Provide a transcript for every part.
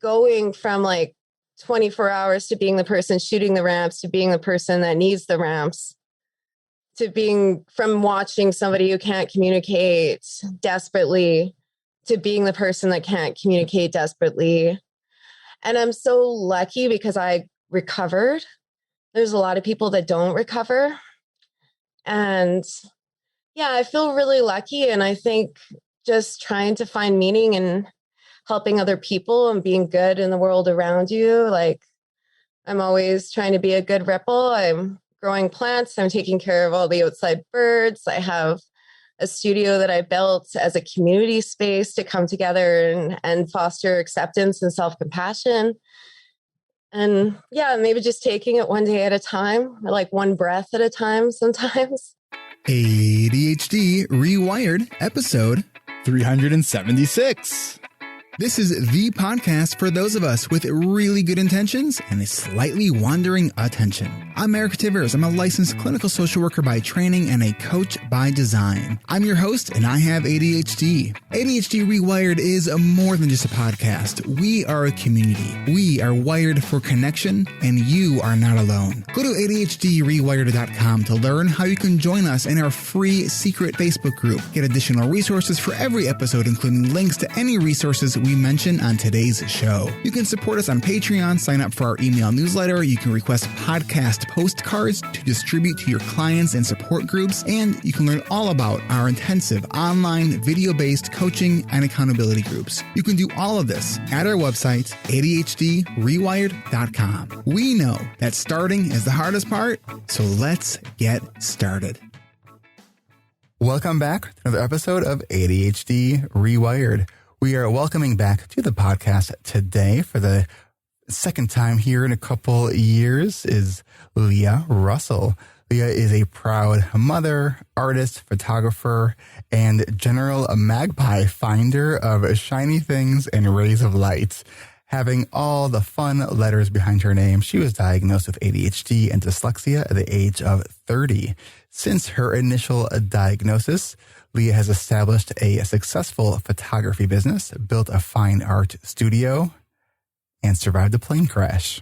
going from like 24 hours to being the person shooting the ramps, to being the person that needs the ramps, to being from watching somebody who can't communicate desperately to being the person that can't communicate desperately. And I'm so lucky because I recovered. There's a lot of people that don't recover. And yeah, I feel really lucky. And I think just trying to find meaning in helping other people and being good in the world around you. Like, I'm always trying to be a good ripple. I'm growing plants. I'm taking care of all the outside birds. I have a studio that I built as a community space to come together and foster acceptance and self-compassion. And yeah, maybe just taking it one day at a time, or like one breath at a time sometimes. ADHD Rewired, episode 376. This is the podcast for those of us with really good intentions and a slightly wandering attention. I'm Eric Tivers. I'm a licensed clinical social worker by training and a coach by design. I'm your host, and I have ADHD. ADHD Rewired is more than just a podcast. We are a community. We are wired for connection, and you are not alone. Go to ADHDrewired.com to learn how you can join us in our free secret Facebook group. Get additional resources for every episode, including links to any resources we mention on today's show. You can support us on Patreon, sign up for our email newsletter, you can request podcast postcards to distribute to your clients and support groups, and you can learn all about our intensive online video-based coaching and accountability groups. You can do all of this at our website, ADHDrewired.com. We know that starting is the hardest part, so let's get started. Welcome back to another episode of ADHD Rewired. We are welcoming back to the podcast today for the second time here in a couple years is Leah Russell. Leah is a proud mother, artist, photographer, and general magpie finder of shiny things and rays of light. Having all the fun letters behind her name, she was diagnosed with ADHD and dyslexia at the age of 30. Since her initial diagnosis, Leah has established a successful photography business, built a fine art studio, and survived a plane crash.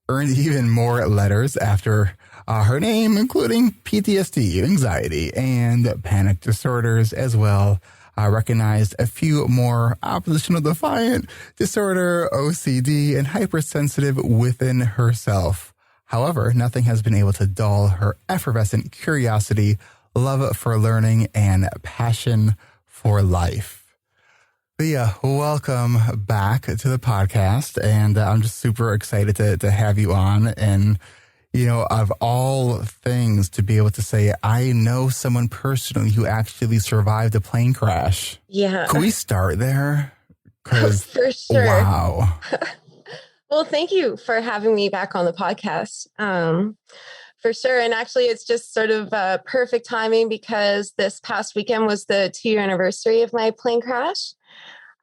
Earned even more letters after her name, including PTSD, anxiety, and panic disorders as well. Recognized a few more oppositional defiant disorder, OCD, and hypersensitive within herself. However, nothing has been able to dull her effervescent curiosity, love for learning, and passion for life. Leah, welcome back to the podcast, and I'm just super excited to have you on. And, you know, of all things, to be able to say, I know someone personally who actually survived a plane crash. Yeah. Can we start there? For sure. Wow. Well, thank you for having me back on the podcast. For sure. And actually, it's just sort of perfect timing because this past weekend was the 2-year anniversary of my plane crash.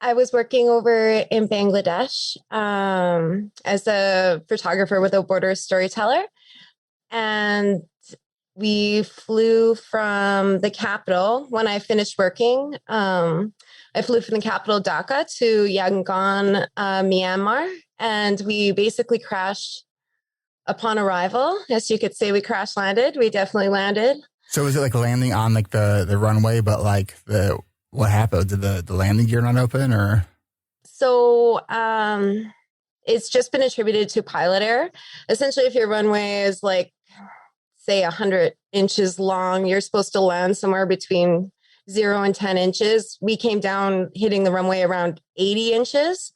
I was working over in Bangladesh as a photographer with a border storyteller. And we flew from the capital. When I finished working, I flew from the capital, Dhaka, to Yangon, Myanmar. And we basically crashed upon arrival. Yes, you could say we crash landed. We definitely landed. So is it like landing on like the runway, but like what happened? Did the landing gear not open or? So it's just been attributed to pilot error. Essentially, if your runway is like, say 100 inches long, you're supposed to land somewhere between 0 and 10 inches. We came down hitting the runway around 80 inches.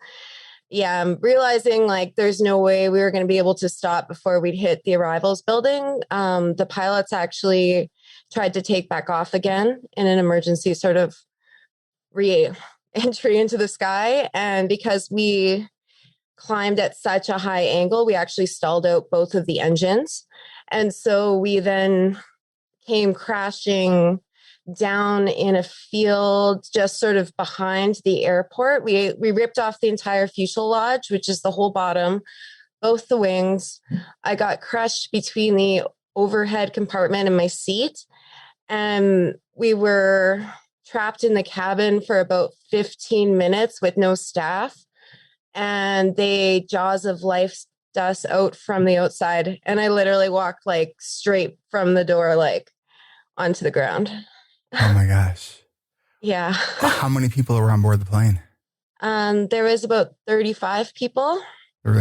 Yeah, I'm realizing like there's no way we were going to be able to stop before we'd hit the arrivals building. The pilots actually tried to take back off again in an emergency sort of re-entry into the sky. And because we climbed at such a high angle, we actually stalled out both of the engines. And so we then came crashing down in a field just sort of behind the airport. We ripped off the entire fuselage, which is the whole bottom, both the wings. I got crushed between the overhead compartment and my seat. And we were trapped in the cabin for about 15 minutes with no staff. and they jaws of life us out from the outside. And I literally walked like straight from the door, like onto the ground. Oh my gosh. Yeah. How many people were on board the plane? There was about 35 people. Did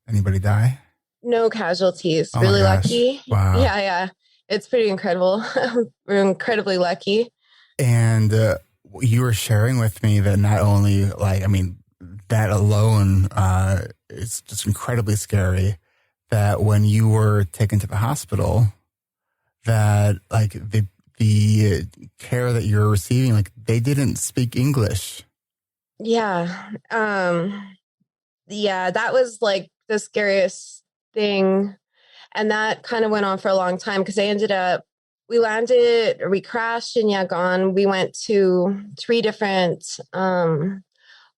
anybody die? No casualties. Oh my Really gosh. lucky. Wow. Yeah. It's pretty incredible. We're incredibly lucky. And you were sharing with me that not only that alone is just incredibly scary, that when you were taken to the hospital, that like the care that you're receiving, like they didn't speak English. Yeah. That was like the scariest thing. And that kind of went on for a long time because we crashed in Yangon. We went to 3 different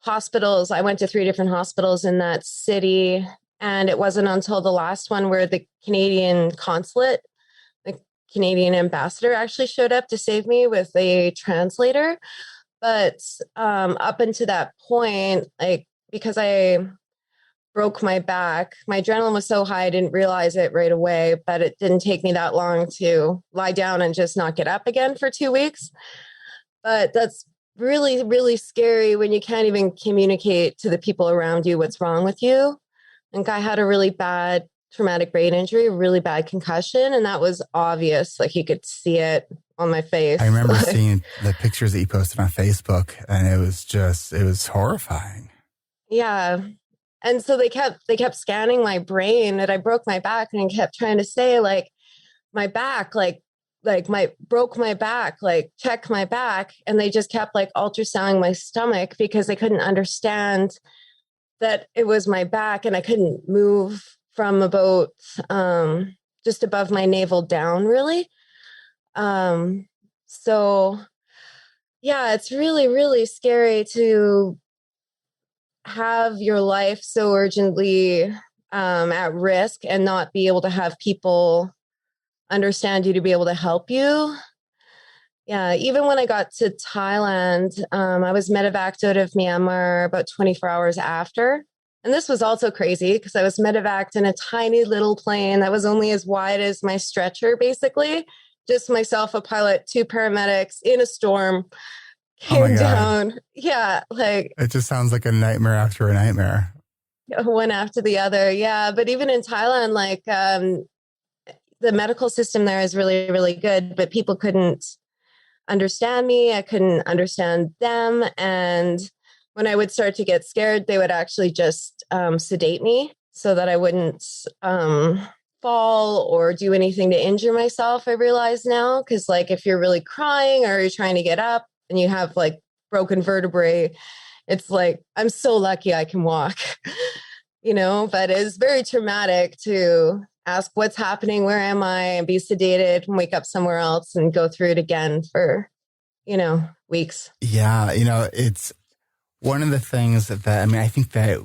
hospitals. I went to 3 different hospitals in that city. And it wasn't until the last one where the Canadian consulate, the Canadian ambassador actually showed up to save me with a translator. But up until that point, like, because I broke my back, my adrenaline was so high, I didn't realize it right away, but it didn't take me that long to lie down and just not get up again for 2 weeks. But that's really, really scary when you can't even communicate to the people around you what's wrong with you. And I had a really bad traumatic brain injury, a really bad concussion, and that was obvious. Like you could see it on my face. I remember seeing the pictures that you posted on Facebook, and it was horrifying. Yeah. And so they kept scanning my brain, and I broke my back, and I kept trying to say like my back, broke my back, like check my back. And they just kept like ultrasounding my stomach because they couldn't understand that it was my back, and I couldn't move from about just above my navel down, really. So yeah, it's really, really scary to have your life so urgently at risk and not be able to have people understand you to be able to help you. Yeah, even when I got to Thailand, I was medevaced out of Myanmar about 24 hours after. And this was also crazy because I was medevaced in a tiny little plane that was only as wide as my stretcher, basically. Just myself, a pilot, 2 paramedics in a storm. Came down. Yeah, like it just sounds like a nightmare after a nightmare. One after the other. Yeah, but even in Thailand, like the medical system there is really, really good, but people couldn't understand me. I couldn't understand them. And when I would start to get scared, they would actually just sedate me so that I wouldn't fall or do anything to injure myself. I realize now, because like if you're really crying or you're trying to get up and you have like broken vertebrae, it's like, I'm so lucky I can walk, but it's very traumatic to ask what's happening, where am I, and be sedated and wake up somewhere else and go through it again for, weeks. Yeah. It's one of the things that, I think that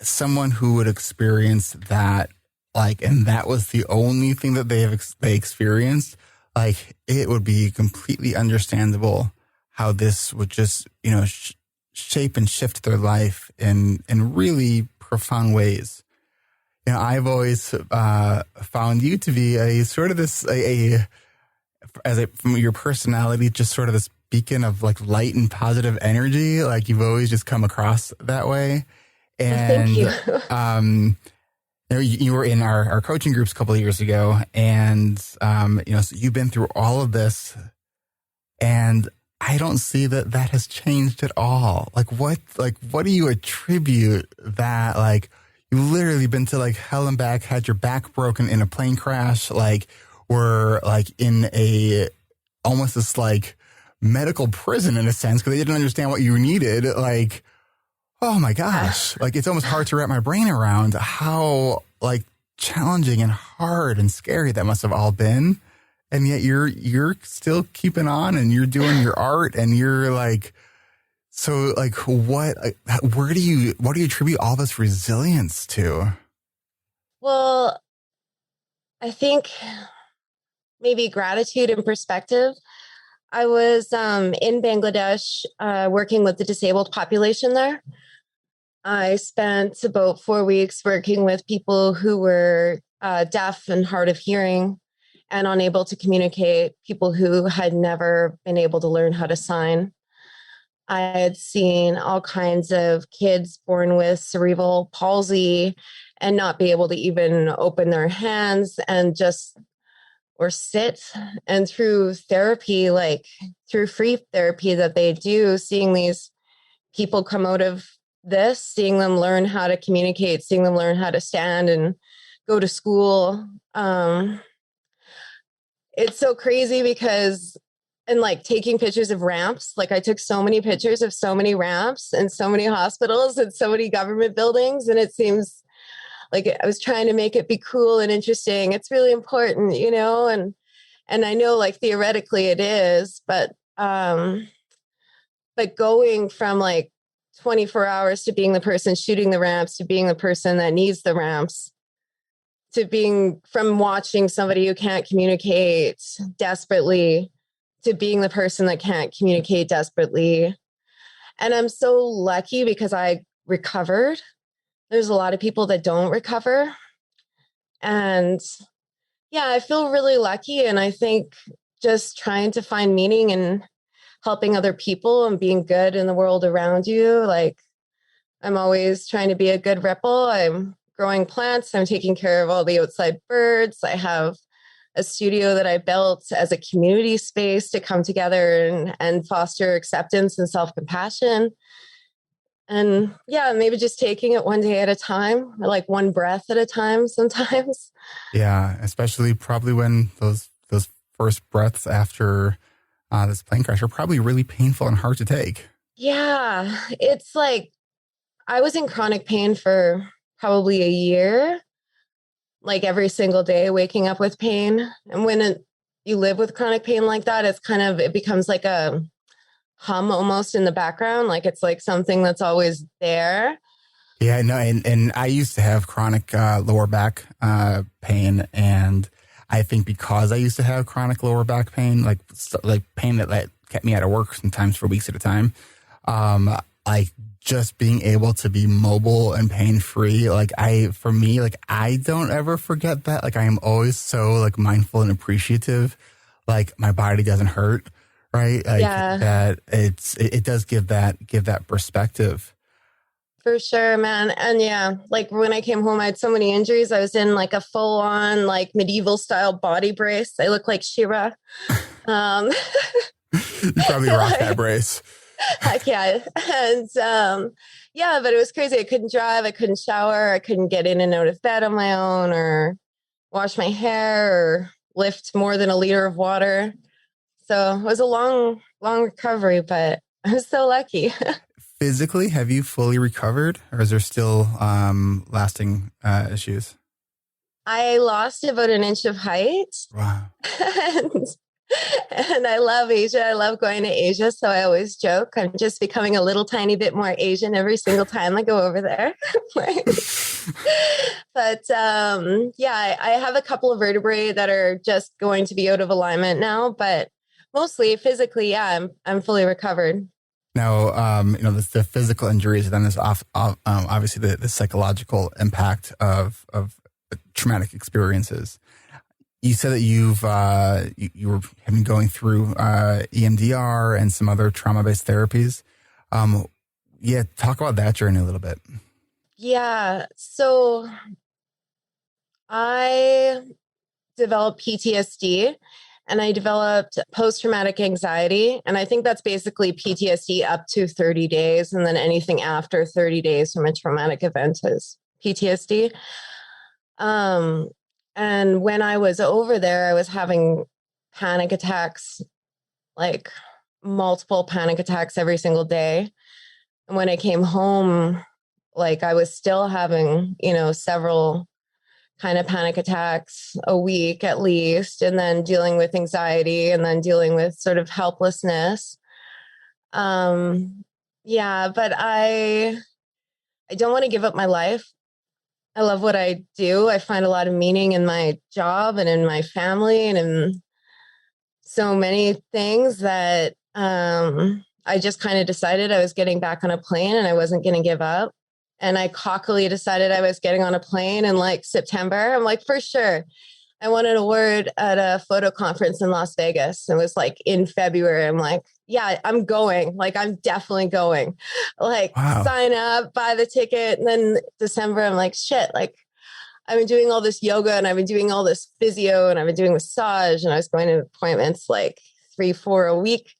someone who would experience that, like, and that was the only thing that they experienced, like, it would be completely understandable how this would just, shape and shift their life in really profound ways. I've always found you to be a sort of this, from your personality, just sort of this beacon of like light and positive energy. Like you've always just come across that way. And thank you. You were in our coaching groups a couple of years ago, and so you've been through all of this, and I don't see that has changed at all. What do you attribute that? Like, you literally been to like hell and back, had your back broken in a plane crash, like were like in almost this like medical prison in a sense because they didn't understand what you needed. Like, oh my gosh, like it's almost hard to wrap my brain around how like challenging and hard and scary that must have all been. And yet you're still keeping on and you're doing your art and you're like, so like what do you attribute all this resilience to? Well, I think maybe gratitude and perspective. I was in Bangladesh working with the disabled population there. I spent about 4 weeks working with people who were deaf and hard of hearing and unable to communicate, people who had never been able to learn how to sign. I had seen all kinds of kids born with cerebral palsy and not be able to even open their hands and just or sit. And through therapy, like through free therapy that they do, seeing these people come out of this, seeing them learn how to communicate, seeing them learn how to stand and go to school. It's so crazy because, and like taking pictures of ramps, like I took so many pictures of so many ramps and so many hospitals and so many government buildings. And it seems like I was trying to make it be cool and interesting. It's really important, and I know like theoretically it is, but going from like 24 hours to being the person shooting the ramps to being the person that needs the ramps to being from watching somebody who can't communicate desperately to being the person that can't communicate desperately. And I'm so lucky because I recovered. There's a lot of people that don't recover. And yeah, I feel really lucky. And I think just trying to find meaning in helping other people and being good in the world around you. Like I'm always trying to be a good ripple. I'm growing plants. I'm taking care of all the outside birds. I have a studio that I built as a community space to come together and foster acceptance and self-compassion. And yeah, maybe just taking it one day at a time, or like one breath at a time sometimes. Yeah, especially probably when those first breaths after this plane crash are probably really painful and hard to take. Yeah, it's like I was in chronic pain for probably a year, like every single day, waking up with pain. And when you live with chronic pain like that, it becomes like a hum almost in the background. Like it's like something that's always there. Yeah, no, and I used to have chronic lower back pain, and I think because I used to have chronic lower back pain, like pain that kept me out of work sometimes for weeks at a time, like just being able to be mobile and pain free, for me, I don't ever forget that. Like I am always so like mindful and appreciative, like my body doesn't hurt, right? Like that it does give that perspective. For sure, man. And yeah, like when I came home, I had so many injuries. I was in like a full on like medieval style body brace. I look like Shira. You probably rock that brace. Heck yeah. And yeah, but it was crazy. I couldn't drive. I couldn't shower. I couldn't get in and out of bed on my own or wash my hair or lift more than a liter of water. So it was a long, long recovery, but I was so lucky. Physically, have you fully recovered, or is there still lasting issues? I lost about an inch of height. Wow. And I love Asia. I love going to Asia. So I always joke, I'm just becoming a little tiny bit more Asian every single time I go over there. But yeah, I have a couple of vertebrae that are just going to be out of alignment now, but mostly physically, yeah, I'm fully recovered. Now, the physical injuries, then there's obviously the psychological impact of traumatic experiences. You said that you were having going through EMDR and some other trauma-based therapies. Yeah, talk about that journey a little bit. Yeah, so I developed PTSD and I developed post-traumatic anxiety. And I think that's basically PTSD up to 30 days. And then anything after 30 days from a traumatic event is PTSD. And when I was over there, I was having panic attacks, like multiple panic attacks every single day. And when I came home, like I was still having, several kind of panic attacks a week at least, and then dealing with anxiety and then dealing with sort of helplessness. Yeah, but I don't want to give up my life. I love what I do. I find a lot of meaning in my job and in my family and in so many things that I just kind of decided I was getting back on a plane and I wasn't going to give up. And I cockily decided I was getting on a plane in like September. I'm like, for sure. I won an award at a photo conference in Las Vegas. It was like in February. I'm like, yeah, I'm going. Like, I'm definitely going. Like, Wow. sign up, buy the ticket. And then December, I'm like, shit, like, I've been doing all this yoga and I've been doing all this physio and I've been doing massage and I was going to appointments like 3-4 a week.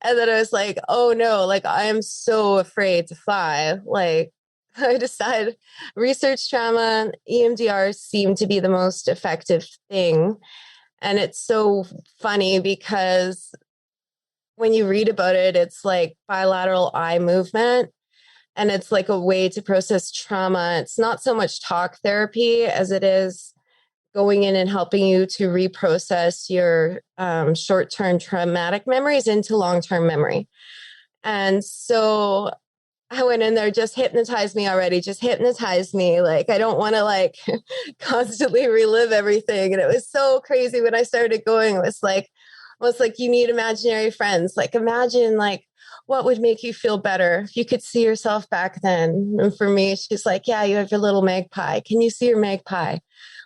And then I was like, oh no, like I am so afraid to fly. Like I decided research trauma, EMDR seemed to be the most effective thing. And it's so funny because when you read about it, it's like bilateral eye movement. And it's like a way to process trauma. It's not so much talk therapy as it is going in and helping you to reprocess your short-term traumatic memories into long-term memory. And so I went in there, just hypnotize me already, just hypnotize me. Like, I don't want to like constantly relive everything. And it was so crazy when I started going. It was like, you need imaginary friends. Like, imagine like, what would make you feel better if you could see yourself back then? And for me, she's like, yeah, you have your little magpie. Can you see your magpie?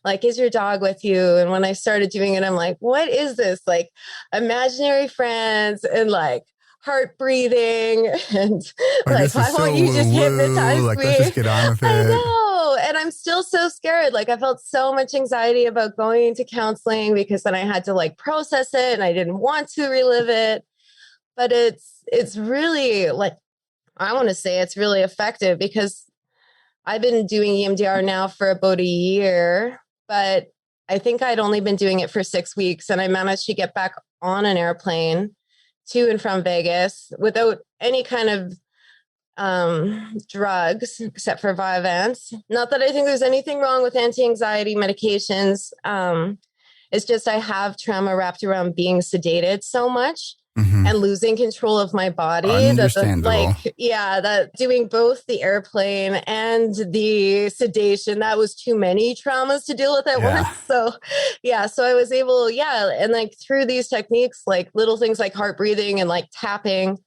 Like, is your dog with you? And when I started doing it, I'm like, what is this? Like imaginary friends and like heart breathing and like, why won't you just hypnotize like, me? Let's just get on with it. I know. And I'm still so scared. Like I felt so much anxiety about going into counseling because then I had to like process it and I didn't want to relive it. But it's really like, I want to say it's really effective because I've been doing EMDR now for about a year, but I think I'd only been doing it for 6 weeks and I managed to get back on an airplane to and from Vegas without any kind of drugs except for Vyvanse. Not that I think there's anything wrong with anti-anxiety medications. It's just I have trauma wrapped around being sedated so much. Mm-hmm. And losing control of my body. Understandable. That doing both the airplane and the sedation, that was too many traumas to deal with at once. So I was able, and like through these techniques, like little things like heart breathing and like tapping,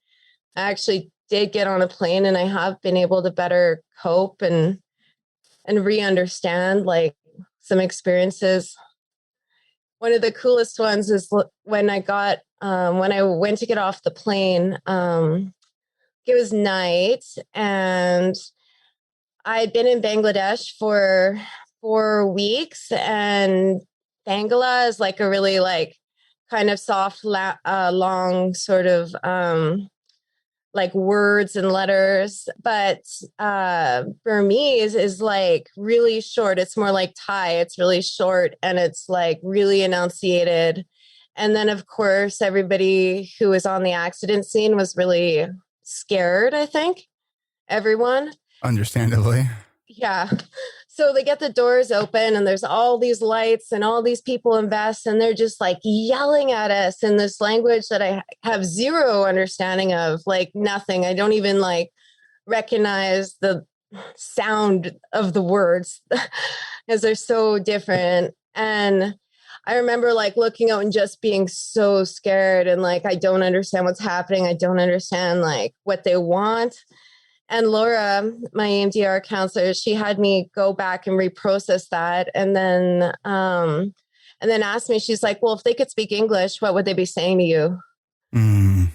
I actually did get on a plane and I have been able to better cope and re-understand like some experiences. One of the coolest ones is when I went to get off the plane, it was night and I'd been in Bangladesh for 4 weeks, and Bangla is like a really like kind of soft, long sort of like words and letters, but Burmese is like really short. It's more like Thai. It's really short and it's like really enunciated. And then, of course, everybody who was on the accident scene was really scared, I think. Everyone. Understandably. Yeah. So they get the doors open and there's all these lights and all these people invest and they're just like yelling at us in this language that I have zero understanding of, like nothing. I don't even like recognize the sound of the words because they're so different. And I remember like looking out and just being so scared and like, I don't understand what's happening. I don't understand like what they want. And Laura, my EMDR counselor, she had me go back and reprocess that. And then asked me, she's like, well, if they could speak English, what would they be saying to you? I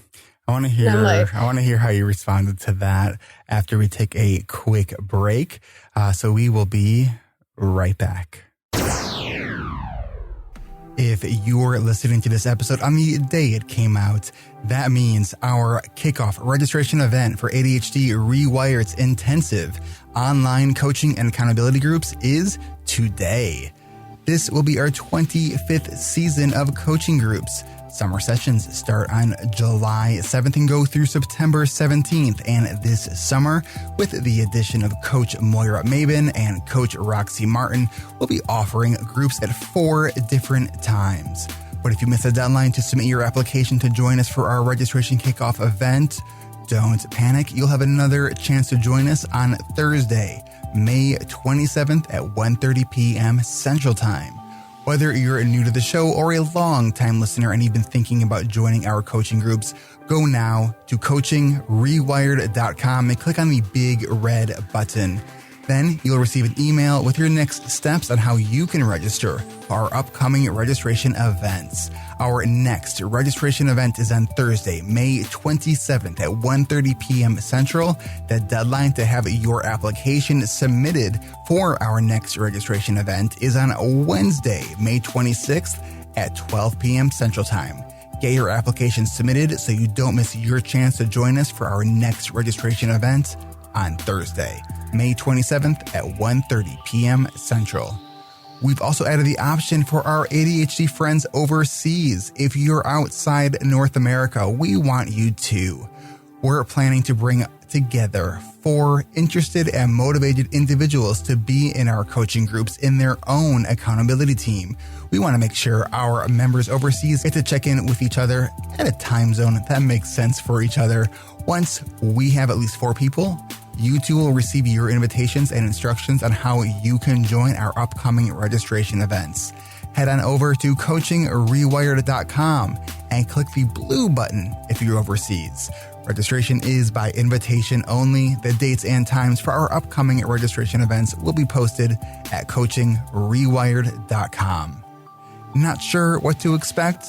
want to hear how you responded to that after we take a quick break. So we will be right back. If you're listening to this episode on the day it came out, that means our kickoff registration event for ADHD reWired's intensive online coaching and accountability groups is today. This will be our 25th season of coaching groups. Summer sessions start on July 7th and go through September 17th. And this summer, with the addition of Coach Moira Mabin and Coach Roxy Martin, we'll be offering groups at 4 different times. But if you miss the deadline to submit your application to join us for our registration kickoff event, don't panic. You'll have another chance to join us on Thursday, May 27th at 1:30 p.m. Central Time. Whether you're new to the show or a long-time listener and you've been thinking about joining our coaching groups, go now to coachingrewired.com and click on the big red button. Then you'll receive an email with your next steps on how you can register for our upcoming registration events. Our next registration event is on Thursday, May 27th at 1:30 p.m. Central. The deadline to have your application submitted for our next registration event is on Wednesday, May 26th at 12 p.m. Central Time. Get your application submitted so you don't miss your chance to join us for our next registration event on Thursday, May 27th at 1:30 p.m. Central. We've also added the option for our ADHD friends overseas. If you're outside North America, we want you too. We're planning to bring together 4 interested and motivated individuals to be in our coaching groups in their own accountability team. We want to make sure our members overseas get to check in with each other at a time zone that makes sense for each other. Once we have at least 4 people, you too will receive your invitations and instructions on how you can join our upcoming registration events. Head on over to coachingrewired.com and click the blue button if you're overseas. Registration is by invitation only. The dates and times for our upcoming registration events will be posted at coachingrewired.com. Not sure what to expect?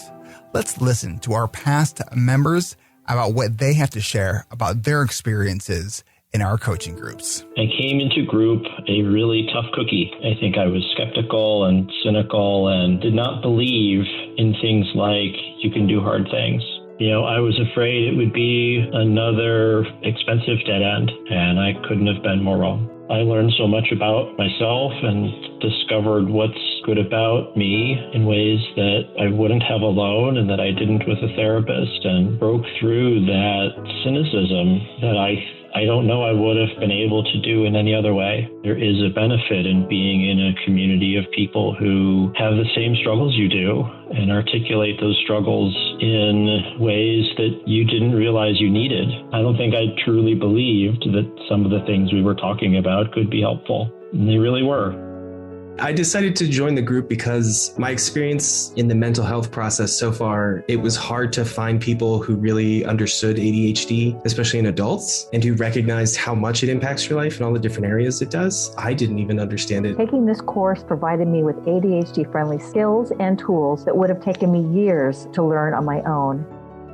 Let's listen to our past members about what they have to share about their experiences in our coaching groups. I came into group a really tough cookie. I think I was skeptical and cynical and did not believe in things like you can do hard things. I was afraid it would be another expensive dead end, and I couldn't have been more wrong. I learned so much about myself and discovered what's good about me in ways that I wouldn't have alone and that I didn't with a therapist, and broke through that cynicism that I don't know I would have been able to do in any other way. There is a benefit in being in a community of people who have the same struggles you do and articulate those struggles in ways that you didn't realize you needed. I don't think I truly believed that some of the things we were talking about could be helpful, and they really were. I decided to join the group because my experience in the mental health process so far, it was hard to find people who really understood ADHD, especially in adults, and who recognized how much it impacts your life and all the different areas it does. I didn't even understand it. Taking this course provided me with ADHD-friendly skills and tools that would have taken me years to learn on my own.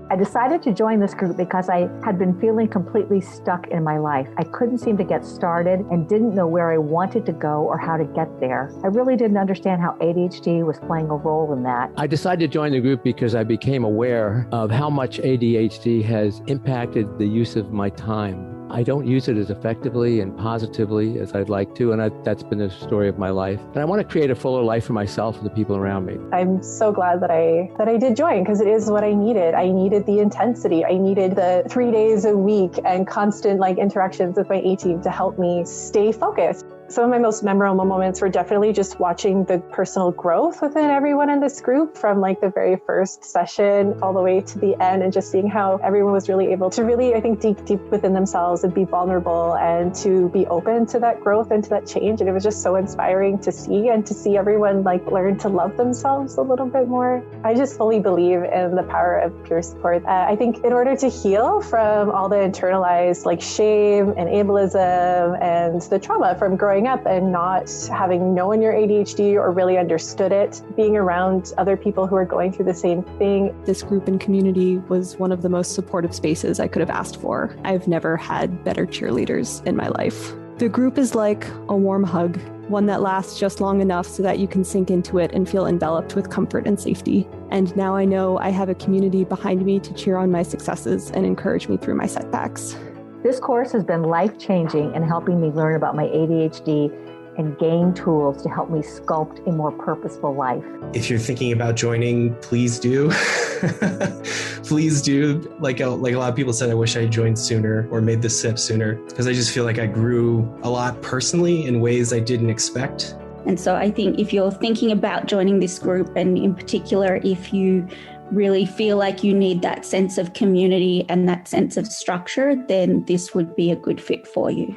I decided to join this group because I had been feeling completely stuck in my life. I couldn't seem to get started and didn't know where I wanted to go or how to get there. I really didn't understand how ADHD was playing a role in that. I decided to join the group because I became aware of how much ADHD has impacted the use of my time. I don't use it as effectively and positively as I'd like to, and that's been the story of my life. And I want to create a fuller life for myself and the people around me. I'm so glad that I did join, because it is what I needed. I needed the intensity. I needed the 3 days a week and constant interactions with my A team to help me stay focused. Some of my most memorable moments were definitely just watching the personal growth within everyone in this group, from the very first session all the way to the end, and just seeing how everyone was really able to I think, dig deep within themselves and be vulnerable and to be open to that growth and to that change. And it was just so inspiring to see, and to see everyone learn to love themselves a little bit more. I just fully believe in the power of peer support. I think in order to heal from all the internalized shame and ableism and the trauma from growing up and not having known your ADHD or really understood it, being around other people who are going through the same thing. This group and community was one of the most supportive spaces I could have asked for. I've never had better cheerleaders in my life. The group is like a warm hug, one that lasts just long enough so that you can sink into it and feel enveloped with comfort and safety. And now I know I have a community behind me to cheer on my successes and encourage me through my setbacks. This course has been life-changing in helping me learn about my ADHD and gain tools to help me sculpt a more purposeful life. If you're thinking about joining, please do. Please do. Like a lot of people said, I wish I had joined sooner or made this step sooner, because I just feel like I grew a lot personally in ways I didn't expect. And so I think if you're thinking about joining this group, and in particular, if you really feel like you need that sense of community and that sense of structure, then this would be a good fit for you.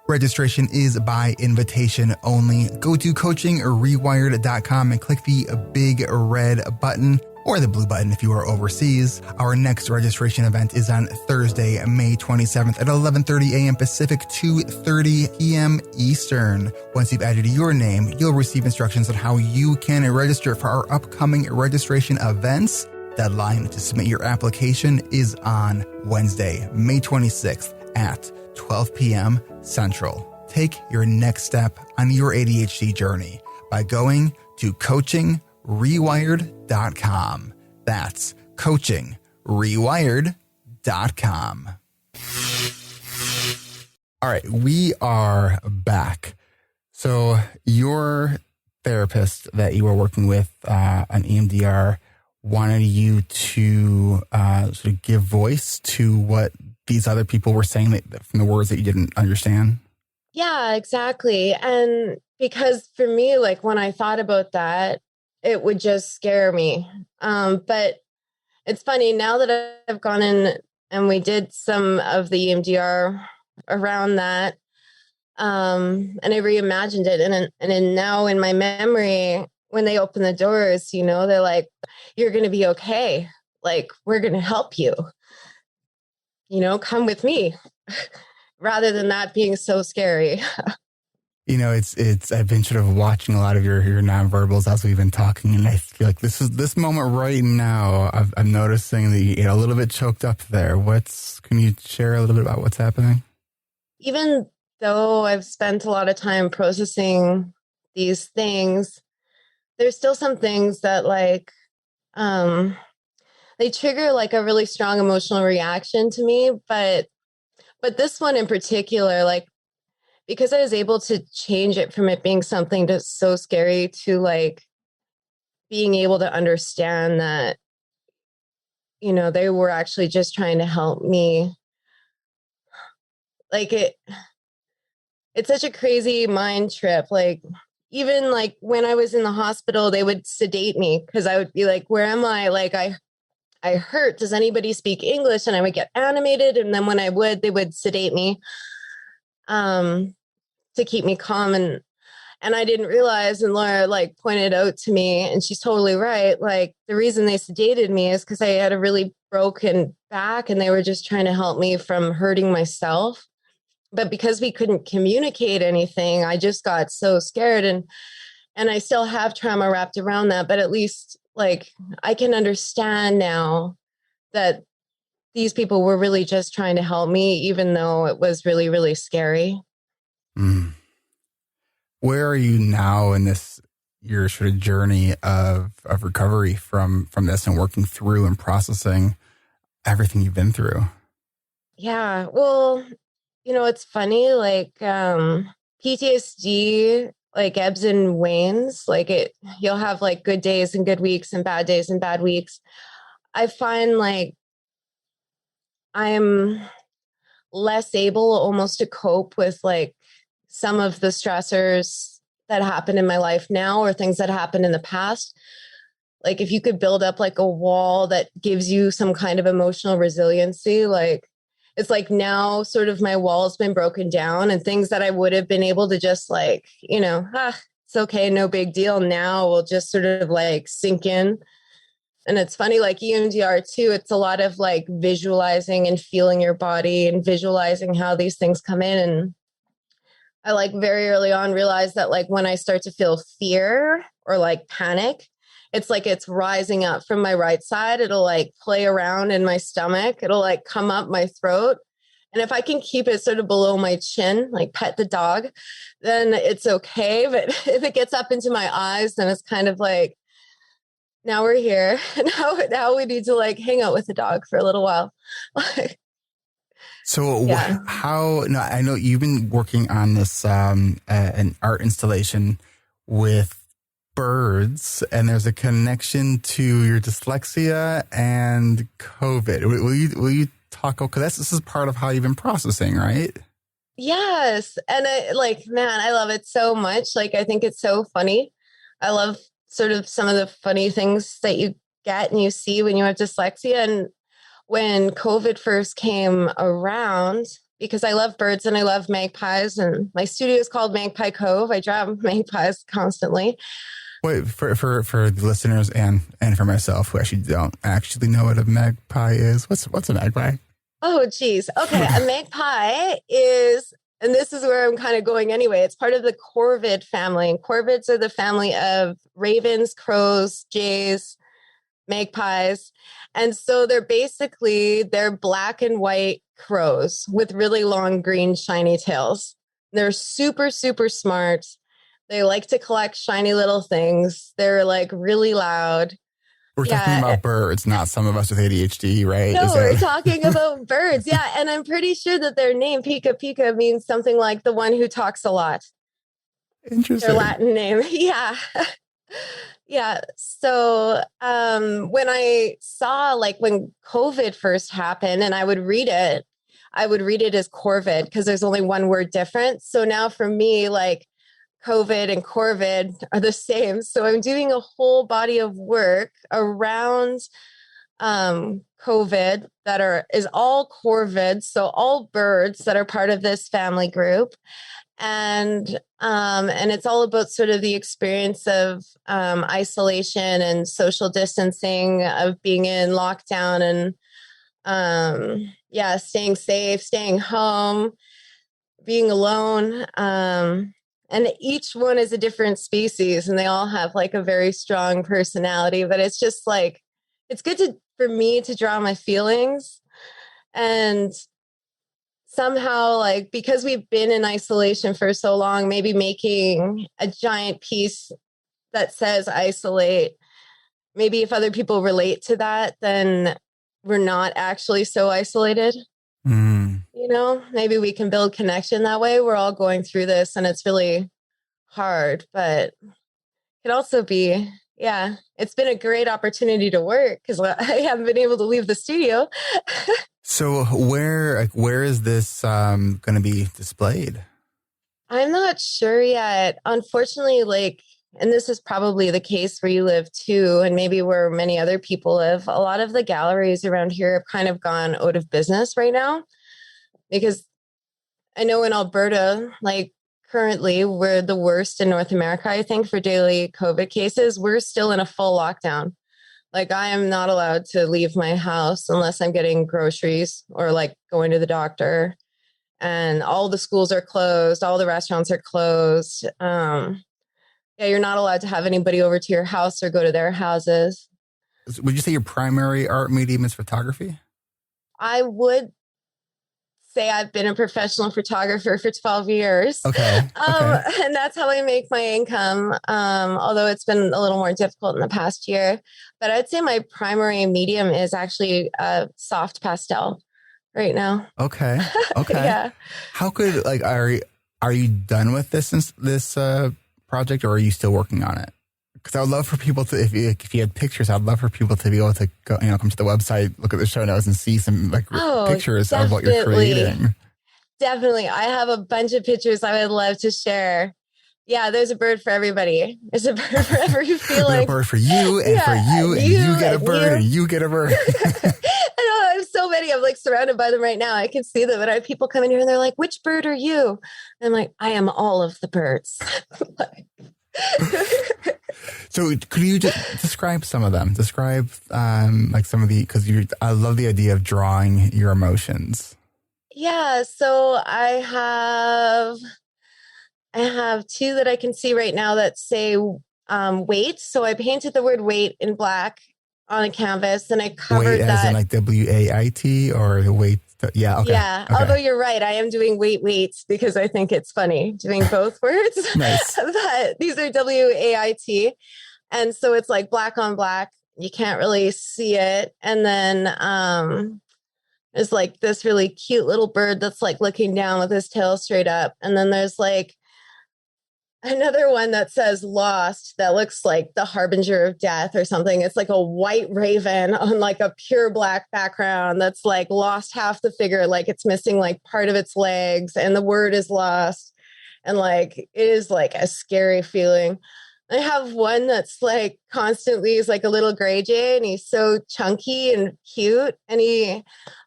Registration is by invitation only. Go to coachingrewired.com and click the big red button. or the blue button if you are overseas. Our next registration event is on Thursday, May 27th at 11:30 a.m. Pacific, 2:30 p.m. Eastern. Once you've added your name, you'll receive instructions on how you can register for our upcoming registration events. Deadline to submit your application is on Wednesday, May 26th at 12 p.m. Central. Take your next step on your ADHD journey by going to coachingrewired.com. That's coachingrewired.com. All right, we are back. So your therapist that you were working with on EMDR wanted you to sort of give voice to what these other people were saying from the words that you didn't understand? Yeah, exactly. And because for me, like when I thought about that, it would just scare me. But it's funny now that I've gone in and we did some of the EMDR around that, and I reimagined it. And now in my memory, when they open the doors, they're like, you're going to be okay. Like, we're going to help you, come with me. Rather than that being so scary. It's I've been sort of watching a lot of your nonverbals as we've been talking, and I feel like this moment right now, I'm noticing that you get a little bit choked up there. Can you share a little bit about what's happening? Even though I've spent a lot of time processing these things, there's still some things that they trigger like a really strong emotional reaction to me, but this one in particular, like, because I was able to change it from it being something that's so scary to like being able to understand that, they were actually just trying to help me. Like it's such a crazy mind trip. Like, even like when I was in the hospital, they would sedate me because I would be like, where am I? Like, I hurt. Does anybody speak English? And I would get animated. And then when I would, they would sedate me to keep me calm. And I didn't realize, and Laura like pointed out to me, and she's totally right. Like, the reason they sedated me is because I had a really broken back and they were just trying to help me from hurting myself. But because we couldn't communicate anything, I just got so scared. And I still have trauma wrapped around that, but at least like I can understand now that these people were really just trying to help me, even though it was really, really scary. Mm. Where are you now in your sort of journey of recovery from this and working through and processing everything you've been through? Yeah, well, it's funny, like PTSD, like ebbs and wanes, like you'll have like good days and good weeks and bad days and bad weeks. I find like I'm less able almost to cope with like some of the stressors that happen in my life now or things that happened in the past. Like, if you could build up like a wall that gives you some kind of emotional resiliency, like it's like now sort of my wall's been broken down, and things that I would have been able to just like, it's okay, no big deal, now will just sort of like sink in. And it's funny, like EMDR too, it's a lot of like visualizing and feeling your body and visualizing how these things come in. And I like very early on realized that like when I start to feel fear or like panic, it's like it's rising up from my right side. It'll like play around in my stomach. It'll like come up my throat. And if I can keep it sort of below my chin, like pet the dog, then it's okay. But if it gets up into my eyes, then it's kind of like, now we're here. Now we need to like hang out with the dog for a little while. So yeah. I know you've been working on this, an art installation with birds, and there's a connection to your dyslexia and COVID. Will you talk, because this is part of how you've been processing, right? Yes. And I love it so much. Like, I think it's so funny. I love sort of some of the funny things that you get and you see when you have dyslexia. And when COVID first came around, because I love birds and I love magpies, and my studio is called Magpie Cove. I draw magpies constantly. Wait, for the listeners and for myself who actually don't actually know what a magpie is, what's a magpie? Oh, geez. Okay. A magpie is, and this is where I'm kind of going anyway, it's part of the corvid family. And corvids are the family of ravens, crows, jays, magpies. And so they're black and white crows with really long green shiny tails. They're super, super smart. They like to collect shiny little things. They're like really loud. We're talking about birds, not some of us with ADHD, right? No, we're talking about birds. Yeah. And I'm pretty sure that their name, Pika Pika, means something like the one who talks a lot. Interesting. Their Latin name. Yeah. Yeah. So when I saw, like, when COVID first happened and I would read it as corvid because there's only one word difference. So now for me, like, COVID and corvid are the same. So I'm doing a whole body of work around COVID is all corvids. So all birds that are part of this family group. And it's all about sort of the experience of isolation and social distancing, of being in lockdown and staying safe, staying home, being alone. And each one is a different species and they all have like a very strong personality, but it's just like, it's good for me to draw my feelings. And somehow, like, because we've been in isolation for so long, maybe making a giant piece that says isolate, maybe if other people relate to that, then we're not actually so isolated. You know, maybe we can build connection that way. We're all going through this and it's really hard, but it could also be, it's been a great opportunity to work because I haven't been able to leave the studio. So where is this going to be displayed? I'm not sure yet. Unfortunately, and this is probably the case where you live too, and maybe where many other people live, a lot of the galleries around here have kind of gone out of business right now. Because I know in Alberta, like currently we're the worst in North America, I think, for daily COVID cases. We're still in a full lockdown. Like, I am not allowed to leave my house unless I'm getting groceries or like going to the doctor. And all the schools are closed. All the restaurants are closed. You're not allowed to have anybody over to your house or go to their houses. Would you say your primary art medium is photography? I would say I've been a professional photographer for 12 years. Okay. And that's how I make my income. Although it's been a little more difficult in the past year, but I'd say my primary medium is actually soft pastel right now. Okay. Yeah. How could, like, are you done with this project, or are you still working on it? Because I would love for people to, if you had pictures, I'd love for people to be able to go, come to the website, look at the show notes, and see some pictures of what you're creating. Definitely, I have a bunch of pictures I would love to share. Yeah, there's a bird for everybody. There's a bird for every feeling. A bird for you, and for you, and you get a bird, and you get a bird. I have so many. I'm like surrounded by them right now. I can see them, and I have people come in here, and they're like, "Which bird are you?" And I'm like, "I am all of the birds." So could you just describe some of them? Describe like some of because I love the idea of drawing your emotions. Yeah. So I have two that I can see right now that say wait. So I painted the word wait in black on a canvas and I covered wait that. As in like WAIT or the wait. Yeah. Okay. Yeah. Okay. Although you're right. I am doing wait because I think it's funny doing both words. Nice. But these are WAIT. And so it's like black on black. You can't really see it. And then there's like this really cute little bird that's like looking down with his tail straight up. And then there's like another one that says lost that looks like the harbinger of death or something. It's like a white raven on like a pure black background that's like lost half the figure, like it's missing like part of its legs and the word is lost. And like it is like a scary feeling. I have one that's like constantly is like a little gray jay and he's so chunky and cute. And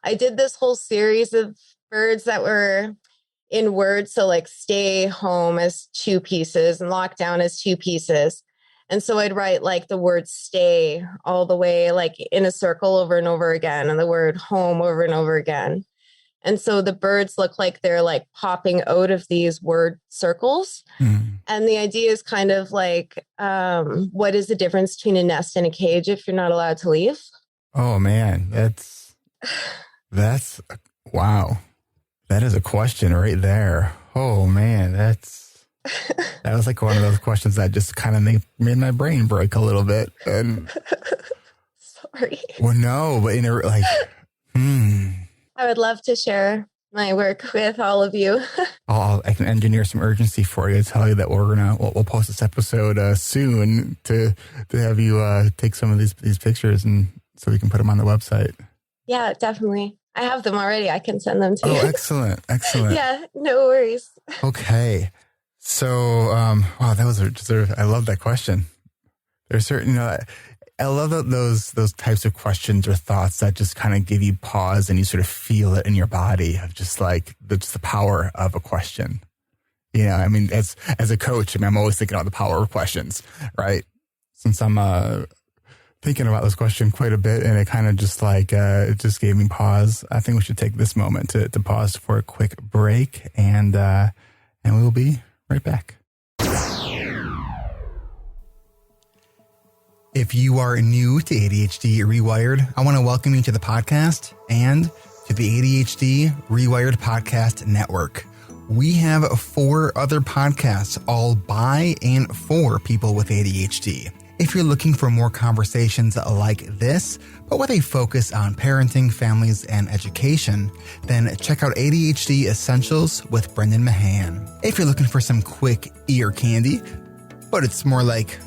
I did this whole series of birds that were in words. So like stay home as 2 pieces and lockdown as 2 pieces. And so I'd write like the word stay all the way, like in a circle over and over again, and the word home over and over again. And so the birds look like they're like popping out of these word circles. And the idea is kind of like, what is the difference between a nest and a cage if you're not allowed to leave? Oh man, that's wow. That is a question right there. Oh man, that was like one of those questions that just kind of made my brain break a little bit. And sorry. Well, no, but I would love to share my work with all of you. I can engineer some urgency for you to tell you that we'll post this episode soon to have you take some of these pictures, and so we can put them on the website. Yeah, definitely. I have them already. I can send them to you. Oh, excellent. Yeah, no worries. Okay. So, wow, I love that question. There's certain, I love those types of questions or thoughts that just kind of give you pause and you sort of feel it in your body of just like the power of a question. I mean, as a coach, I'm always thinking about the power of questions, right? Since I'm thinking about this question quite a bit, and it kind of just like it just gave me pause. I think we should take this moment to pause for a quick break, and we will be right back. If you are new to ADHD Rewired, I want to welcome you to the podcast and to the ADHD Rewired Podcast Network. We have 4 other podcasts, all by and for people with ADHD. If you're looking for more conversations like this, but with a focus on parenting, families, and education, then check out ADHD Essentials with Brendan Mahan. If you're looking for some quick ear candy, but it's more like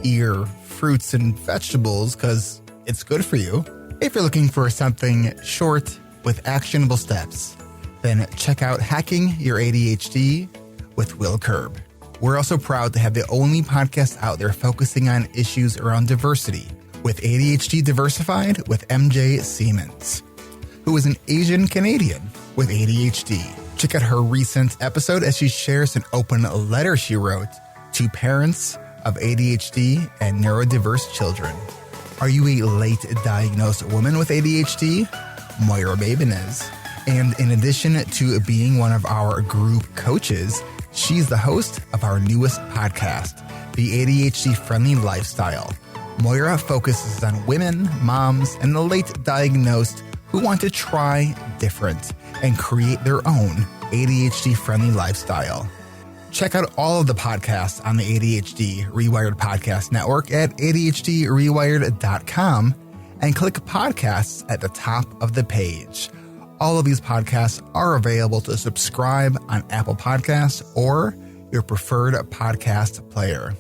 ear fruits and vegetables because it's good for you. If you're looking for something short with actionable steps, then check out Hacking Your ADHD with Will Curb. We're also proud to have the only podcast out there focusing on issues around diversity, with ADHD Diversified with MJ Siemens, who is an Asian Canadian with ADHD. Check out her recent episode as she shares an open letter she wrote to parents of ADHD and neurodiverse children. Are you a late diagnosed woman with ADHD? Moira Babin is. And in addition to being one of our group coaches, she's the host of our newest podcast, The ADHD Friendly Lifestyle. Moira focuses on women, moms, and the late diagnosed who want to try different and create their own ADHD friendly lifestyle. Check out all of the podcasts on the ADHD Rewired Podcast Network at ADHDrewired.com and click podcasts at the top of the page. All of these podcasts are available to subscribe on Apple Podcasts or your preferred podcast player.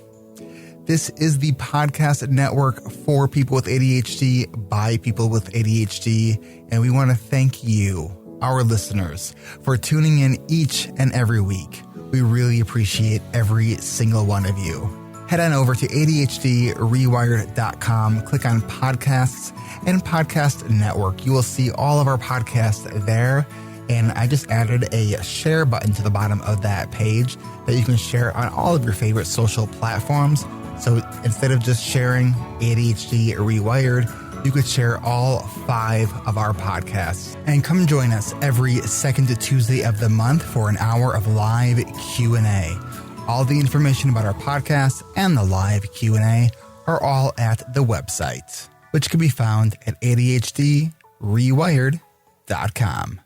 This is the podcast network for people with ADHD by people with ADHD, and we want to thank you, our listeners, for tuning in each and every week. We really appreciate every single one of you. Head on over to ADHDrewired.com, click on podcasts and podcast network. You will see all of our podcasts there. And I just added a share button to the bottom of that page that you can share on all of your favorite social platforms. So instead of just sharing ADHD Rewired, you could share all 5 of our podcasts. And come join us every second Tuesday of the month for an hour of live Q&A. All the information about our podcast and the live Q&A are all at the website, which can be found at ADHDrewired.com.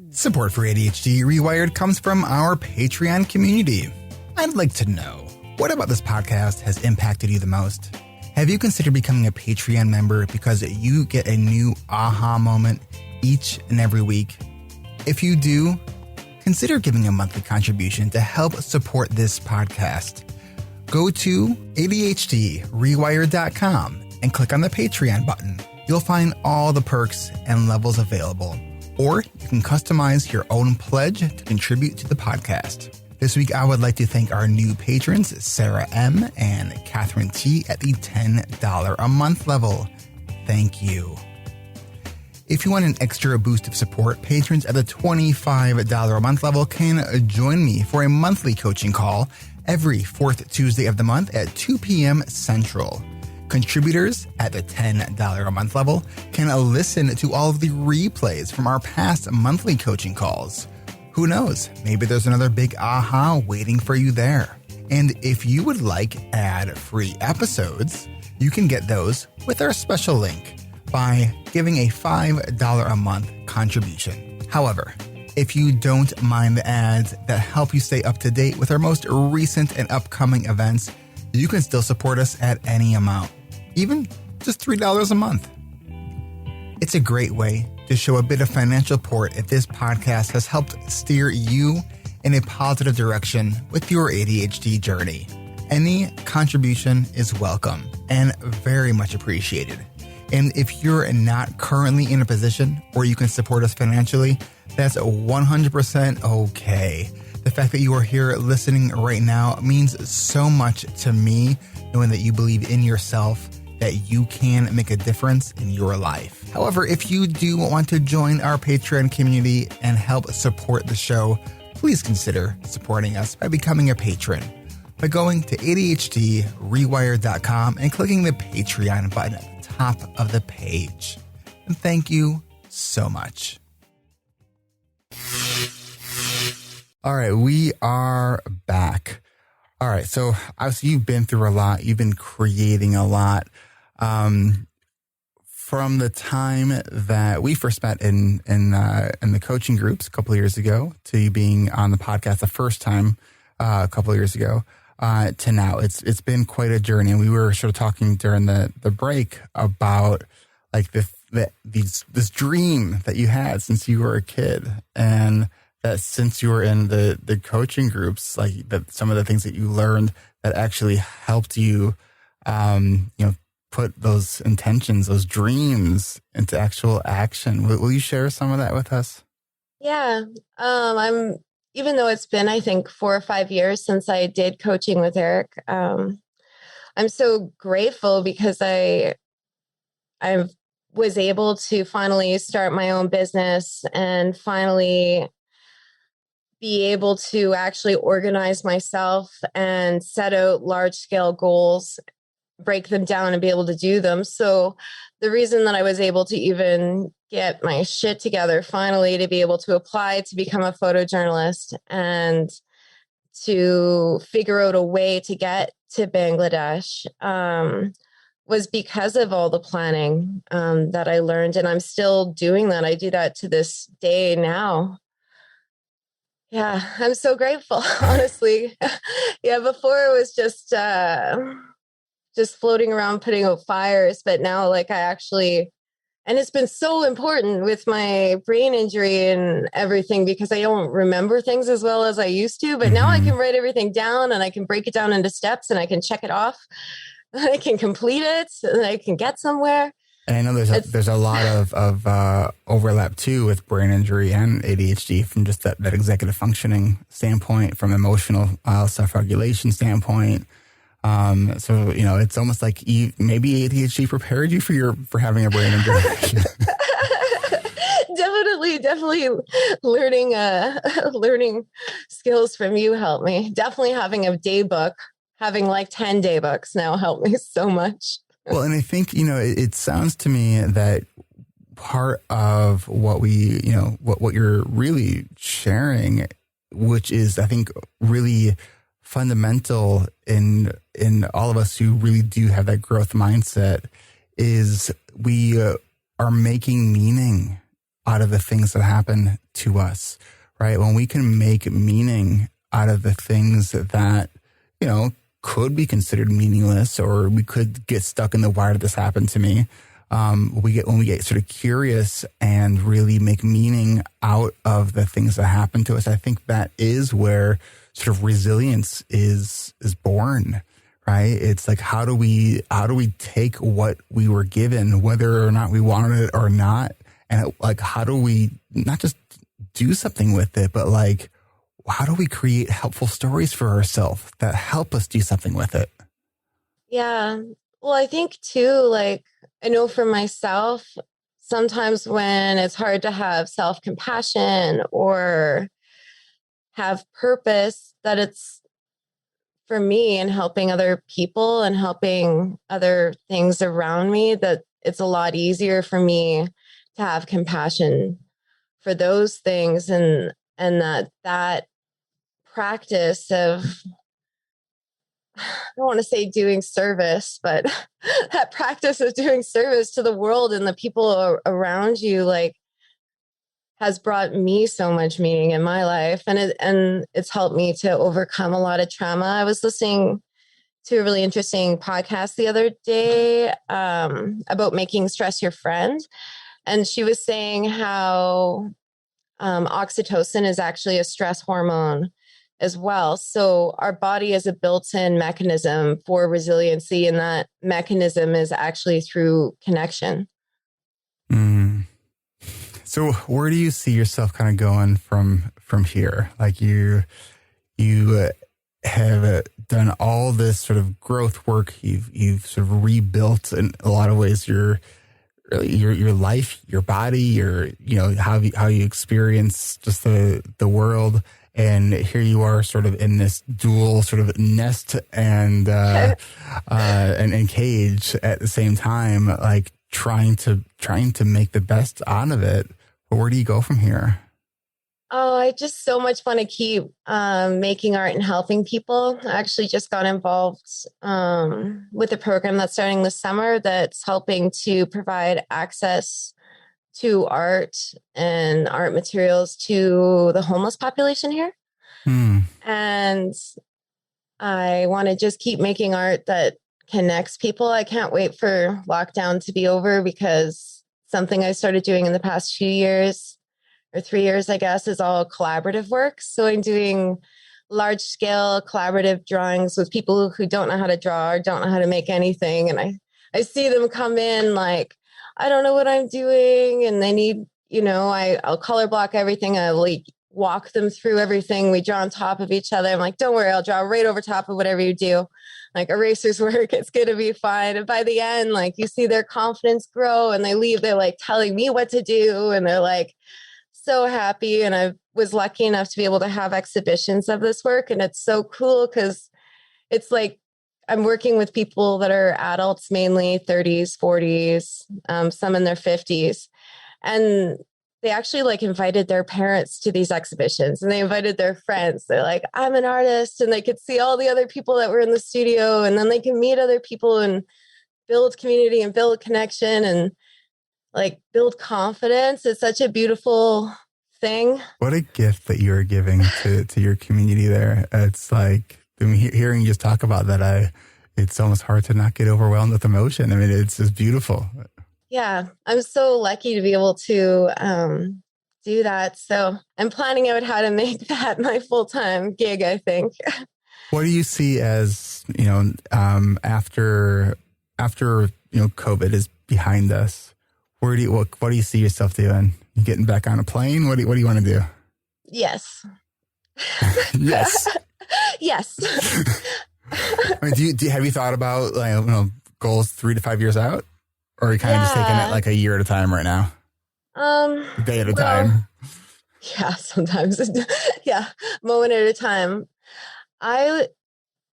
Support for ADHD Rewired comes from our Patreon community. I'd like to know, what about this podcast has impacted you the most? Have you considered becoming a Patreon member because you get a new aha moment each and every week? If you do, consider giving a monthly contribution to help support this podcast. Go to ADHDrewired.com and click on the Patreon button. You'll find all the perks and levels available. Or you can customize your own pledge to contribute to the podcast. This week, I would like to thank our new patrons, Sarah M. and Catherine T. at the $10 a month level. Thank you. If you want an extra boost of support, patrons at the $25 a month level can join me for a monthly coaching call every fourth Tuesday of the month at 2 p.m. Central. Contributors at the $10 a month level can listen to all of the replays from our past monthly coaching calls. Who knows? Maybe there's another big aha waiting for you there. And if you would like ad-free episodes, you can get those with our special link by giving a $5 a month contribution. However, if you don't mind the ads that help you stay up to date with our most recent and upcoming events, you can still support us at any amount, even just $3 a month. It's a great way to show a bit of financial support if this podcast has helped steer you in a positive direction with your ADHD journey. Any contribution is welcome and very much appreciated. And if you're not currently in a position where you can support us financially, that's 100% okay. The fact that you are here listening right now means so much to me, knowing that you believe in yourself, that you can make a difference in your life. However, if you do want to join our Patreon community and help support the show, please consider supporting us by becoming a patron by going to ADHDrewired.com and clicking the Patreon button at the top of the page. And thank you so much. All right, we are back. All right, so obviously you've been through a lot. You've been creating a lot. From the time that we first met in the coaching groups a couple of years ago to you being on the podcast the first time a couple of years ago to now, it's been quite a journey. And we were sort of talking during the break about like this dream that you had since you were a kid, and that since you were in the coaching groups, like that some of the things that you learned that actually helped you, put those intentions, those dreams into actual action. Will you share some of that with us? Yeah. Even though it's been, I think, 4 or 5 years since I did coaching with Eric, I'm so grateful because I was able to finally start my own business and finally be able to actually organize myself and set out large scale goals, break them down and be able to do them. So the reason that I was able to even get my shit together finally to be able to apply to become a photojournalist and to figure out a way to get to Bangladesh was because of all the planning that I learned. And I'm still doing that. I do that to this day now. Yeah, I'm so grateful, honestly. Yeah, before it was just floating around putting out fires, but now like I actually, and it's been so important with my brain injury and everything because I don't remember things as well as I used to, but now I can write everything down and I can break it down into steps and I can check it off. I can complete it and I can get somewhere. And I know there's a lot of overlap too with brain injury and ADHD from just that executive functioning standpoint, from emotional self-regulation standpoint. So, it's almost like maybe ADHD prepared you for having a brain injury. Definitely learning skills from you helped me. Definitely having a day book, having like 10 day books now helped me so much. Well, and I think, it sounds to me that part of what what you're really sharing, which is, I think, really fundamental in all of us who really do have that growth mindset, is we are making meaning out of the things that happen to us, right? When we can make meaning out of the things that, could be considered meaningless, or we could get stuck in the why did this happen to me? When we get sort of curious and really make meaning out of the things that happen to us, I think that is where sort of resilience is born, right? It's like, how do we take what we were given, whether or not we wanted it or not, and like, how do we not just do something with it, but like, how do we create helpful stories for ourselves that help us do something with it? Yeah. Well, I think too, like, I know for myself, sometimes when it's hard to have self-compassion or have purpose, that it's for me and helping other people and helping other things around me, that it's a lot easier for me to have compassion for those things, and that practice of, I don't want to say doing service, but that practice of doing service to the world and the people around you, like, has brought me so much meaning in my life. And it's helped me to overcome a lot of trauma. I was listening to a really interesting podcast the other day about making stress your friend. And she was saying how oxytocin is actually a stress hormone as well. So our body is a built-in mechanism for resiliency, and that mechanism is actually through connection. So where do you see yourself kind of going from here? Like you have done all this sort of growth work. You've sort of rebuilt in a lot of ways your life, your body, your, you know, how you experience just the world. And here you are sort of in this dual sort of nest and cage at the same time, like trying to make the best out of it. But where do you go from here? Oh, I just so much want to keep making art and helping people. I actually just got involved with a program that's starting this summer that's helping to provide access to art and art materials to the homeless population here. And I want to just keep making art that connects people. I can't wait for lockdown to be over, because something I started doing in the past few years, or 3 years, I guess, is all collaborative work. So I'm doing large scale collaborative drawings with people who don't know how to draw or don't know how to make anything. And I see them come in like, I don't know what I'm doing. And they need, you know, I'll color block everything. I'll like walk them through everything. We draw on top of each other. I'm like, don't worry, I'll draw right over top of whatever you do. Like, erasers work, it's going to be fine. And by the end, like, you see their confidence grow and they leave, they're like telling me what to do. And they're like so happy. And I was lucky enough to be able to have exhibitions of this work. And it's so cool because it's like, I'm working with people that are adults, mainly 30s, 40s, some in their 50s. And they actually like invited their parents to these exhibitions, and they invited their friends. They're like, I'm an artist, and they could see all the other people that were in the studio, and then they can meet other people and build community and build connection and like build confidence. It's such a beautiful thing. What a gift that you're giving to your community there. It's like, I mean, hearing you just talk about that, it's almost hard to not get overwhelmed with emotion. I mean, it's just beautiful. Yeah, I'm so lucky to be able to do that. So I'm planning out how to make that my full-time gig, I think. What do you see as, you know, after you know, COVID is behind us? What do you see yourself doing? You getting back on a plane? What do you want to do? Yes. Yes. Yes. I mean, have you thought about, like, you know, goals 3 to 5 years out? Or are you kind of just taking it like a year at a time right now? A day at a time? Yeah, sometimes. Yeah, moment at a time. I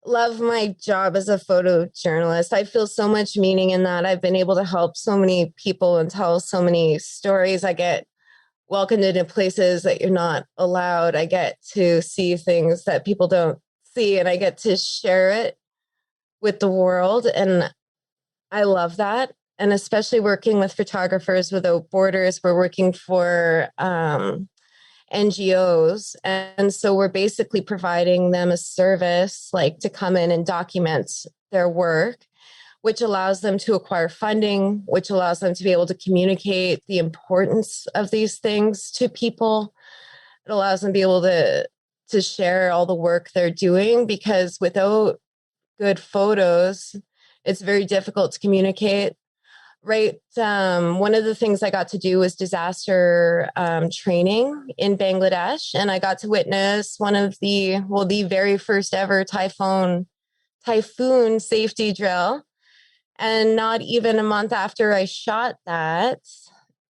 love my job as a photojournalist. I feel so much meaning in that. I've been able to help so many people and tell so many stories. I get welcomed into places that you're not allowed. I get to see things that people don't see, and I get to share it with the world. And I love that. And especially working with Photographers Without Borders, we're working for NGOs. And so we're basically providing them a service, like to come in and document their work, which allows them to acquire funding, which allows them to be able to communicate the importance of these things to people. It allows them to be able to share all the work they're doing, because without good photos, it's very difficult to communicate. Right. One of the things I got to do was disaster training in Bangladesh. And I got to witness one of the very first ever typhoon safety drill. And not even a month after I shot that,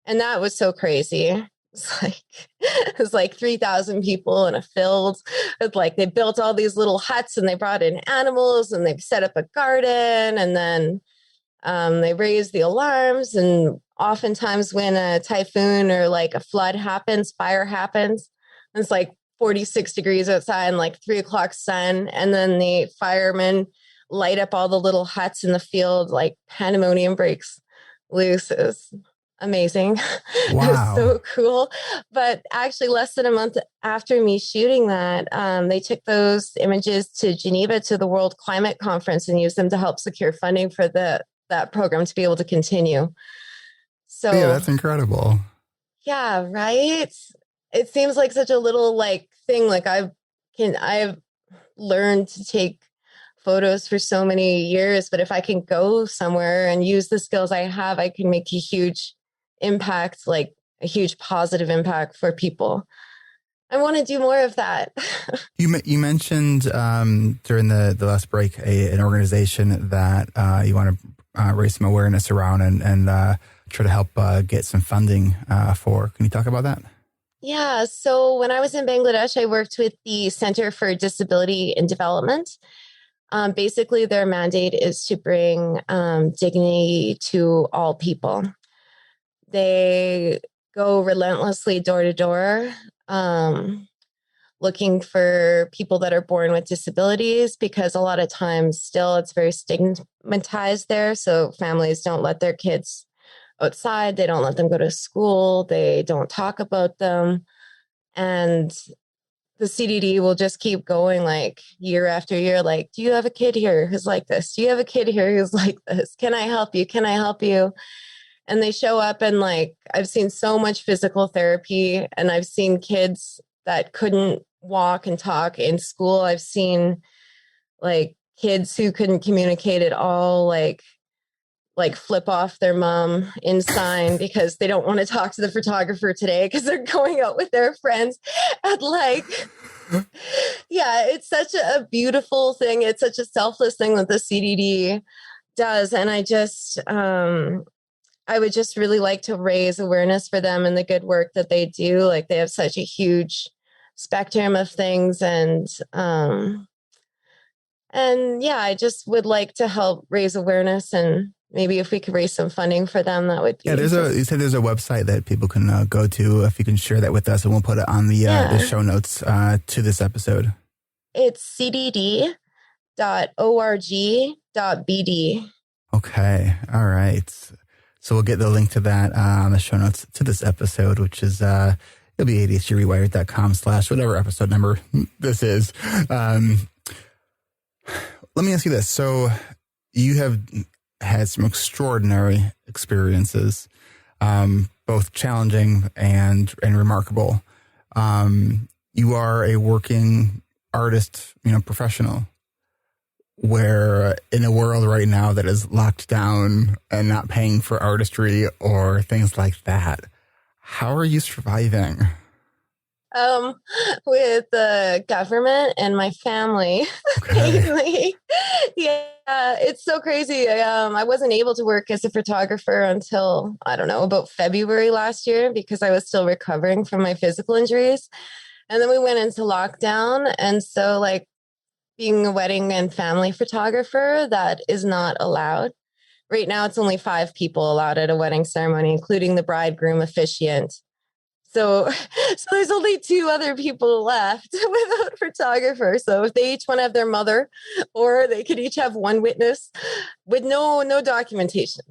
and that was so crazy. It's like 3,000 people in a field. It's like they built all these little huts and they brought in animals and they've set up a garden, and then they raise the alarms. And oftentimes when a typhoon or like a flood happens, fire happens, it's like 46 degrees outside and like 3 o'clock sun. And then the firemen light up all the little huts in the field, like pandemonium breaks loose. It's amazing. Wow. It was so cool. But actually less than a month after me shooting that, they took those images to Geneva to the World Climate Conference and used them to help secure funding for that program to be able to continue. So yeah, that's incredible. Yeah, right. It seems like such a little like thing. Like I've learned to take photos for so many years, but if I can go somewhere and use the skills I have, I can make a huge impact, like a huge positive impact for people. I want to do more of that. You mentioned during the last break an organization that you want to raise some awareness around and try to help get some funding for. Can you talk about that? Yeah. So when I was in Bangladesh, I worked with the Center for Disability and Development. Basically, their mandate is to bring dignity to all people. They go relentlessly door to door, looking for people that are born with disabilities, because a lot of times still it's very stigmatized there. So families don't let their kids outside. They don't let them go to school. They don't talk about them. And the CDD will just keep going like year after year. Like, do you have a kid here who's like this? Do you have a kid here who's like this? Can I help you? Can I help you? And they show up and like, I've seen so much physical therapy, and I've seen kids that couldn't walk and talk in school. I've seen like kids who couldn't communicate at all, like flip off their mom in sign because they don't want to talk to the photographer today because they're going out with their friends. And like, yeah, it's such a beautiful thing. It's such a selfless thing that the CDD does. And I would just really like to raise awareness for them and the good work that they do. Like they have such a huge spectrum of things. And yeah, I just would like to help raise awareness, and maybe if we could raise some funding for them, that would be. Yeah, you said there's a website that people can go to. If you can share that with us, and we'll put it on the show notes to this episode. It's cdd.org.bd. Okay. All right. So we'll get the link to that on the show notes to this episode, which is it'll be ADHDrewired.com/whatever episode number this is. Let me ask you this. So you have had some extraordinary experiences, both challenging and remarkable. You are a working artist, professional, where in a world right now that is locked down and not paying for artistry or things like that, how are you surviving? With the government and my family. Okay. Yeah, it's so crazy. I wasn't able to work as a photographer until, I don't know, about February last year because I was still recovering from my physical injuries. And then we went into lockdown. And so like being a wedding and family photographer, that is not allowed. Right now, it's only 5 people allowed at a wedding ceremony, including the bridegroom officiant. So there's only 2 other people left without photographer. So if they each want to have their mother, or they could each have one witness with no documentation.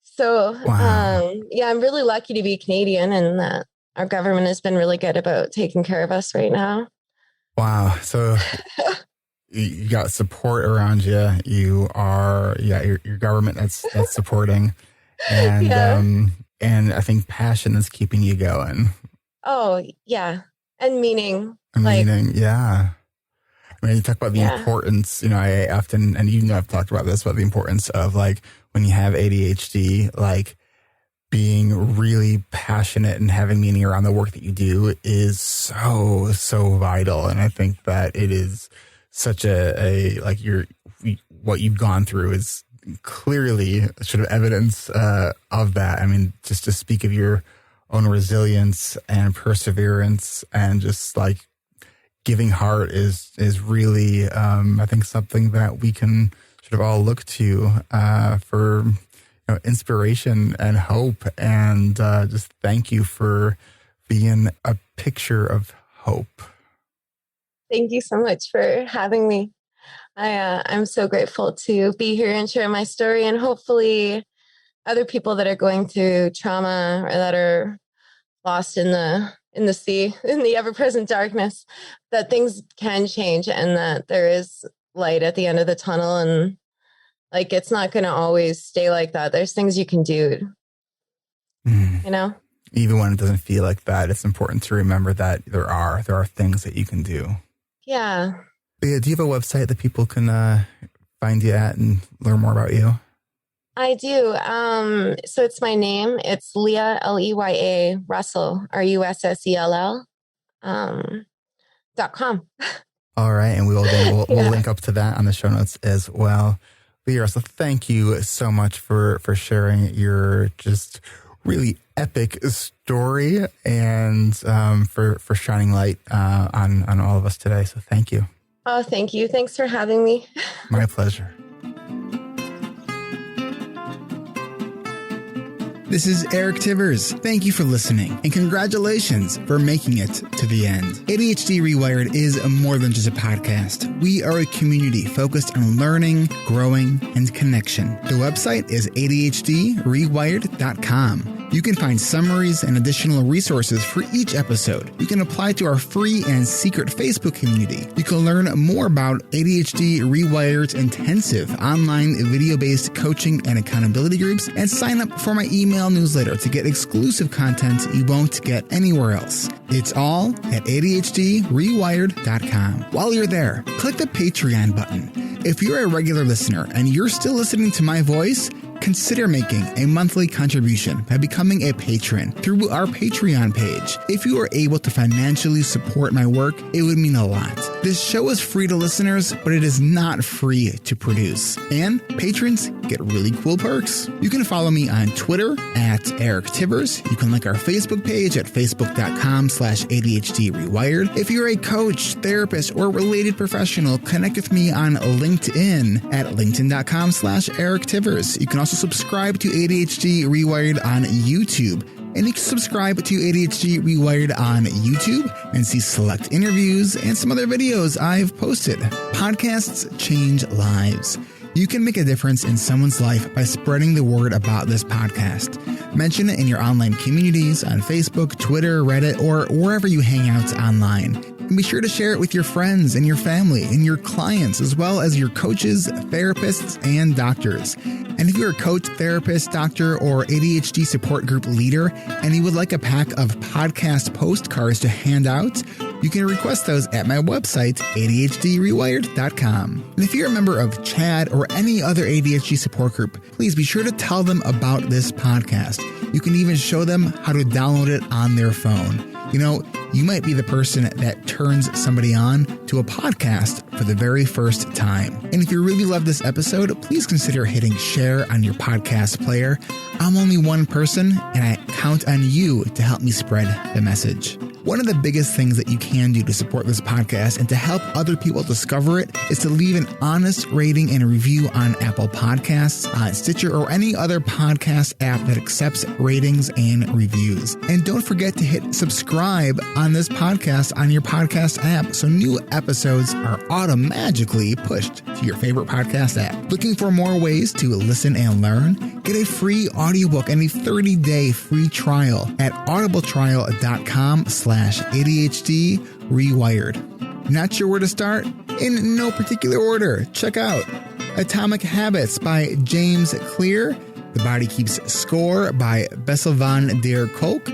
So, wow. Yeah, I'm really lucky to be Canadian, and that our government has been really good about taking care of us right now. Wow. So you got support around you. You are, your government that's supporting, and Yeah. And I think passion is keeping you going. Oh, yeah. And meaning. Yeah. I mean, you talk about the importance, I often, and I've talked about this, about the importance of like when you have ADHD, like being really passionate and having meaning around the work that you do is so, so vital. And I think that it is such a like what you've gone through is clearly sort of evidence of that. I mean, just to speak of your own resilience and perseverance, and just like giving heart is really, I think, something that we can sort of all look to for inspiration and hope. And just thank you for being a picture of hope. Thank you so much for having me. I'm so grateful to be here and share my story, and hopefully other people that are going through trauma or that are lost in the sea, in the ever-present darkness, that things can change and that there is light at the end of the tunnel, and like it's not going to always stay like that. There's things you can do, Even when it doesn't feel like that, it's important to remember that there are things that you can do. Yeah. Do you have a website that people can find you at and learn more about you? I do. So it's my name. It's Leya, Leya Russell, RUSSELL, .com. All right. And we'll link up to that on the show notes as well. Leah Russell, thank you so much for sharing your just really epic story and for shining light on all of us today. So thank you. Oh, thank you. Thanks for having me. My pleasure. This is Eric Tivers. Thank you for listening, and congratulations for making it to the end. ADHD Rewired is more than just a podcast. We are a community focused on learning, growing, and connection. The website is ADHDrewired.com. You can find summaries and additional resources for each episode. You can apply to our free and secret Facebook community. You can learn more about ADHD Rewired's intensive online video-based coaching and accountability groups, and sign up for my email newsletter to get exclusive content you won't get anywhere else. It's all at ADHDrewired.com. While you're there, click the Patreon button. If you're a regular listener and you're still listening to my voice, consider making a monthly contribution by becoming a patron through our Patreon page. If you are able to financially support my work, it would mean a lot. This show is free to listeners, but it is not free to produce. And patrons get really cool perks. You can follow me on Twitter at Eric Tivers. You can like our Facebook page at facebook.com/ADHDrewired. If you're a coach, therapist, or related professional, connect with me on LinkedIn at linkedin.com/Eric Tivers. You can also subscribe to ADHD Rewired on YouTube. And you can subscribe to ADHD Rewired on YouTube and see select interviews and some other videos I've posted. Podcasts change lives. You can make a difference in someone's life by spreading the word about this podcast. Mention it in your online communities on Facebook, Twitter, Reddit, or wherever you hang out online. And be sure to share it with your friends and your family and your clients, as well as your coaches, therapists, and doctors. And if you're a coach, therapist, doctor, or ADHD support group leader, and you would like a pack of podcast postcards to hand out, you can request those at my website, ADHDrewired.com. And if you're a member of CHAD or any other ADHD support group, please be sure to tell them about this podcast. You can even show them how to download it on their phone. You might be the person that turns somebody on to a podcast for the very first time. And if you really love this episode, please consider hitting share on your podcast player. I'm only one person, and I count on you to help me spread the message. One of the biggest things that you can do to support this podcast and to help other people discover it is to leave an honest rating and review on Apple Podcasts, Stitcher, or any other podcast app that accepts ratings and reviews. And don't forget to hit subscribe on this podcast on your podcast app so new episodes are automatically pushed to your favorite podcast app. Looking for more ways to listen and learn? Get a free audiobook and a 30-day free trial at audibletrial.com/ADHD Rewired. Not sure where to start? In no particular order. Check out Atomic Habits by James Clear, The Body Keeps Score by Bessel van der Kolk,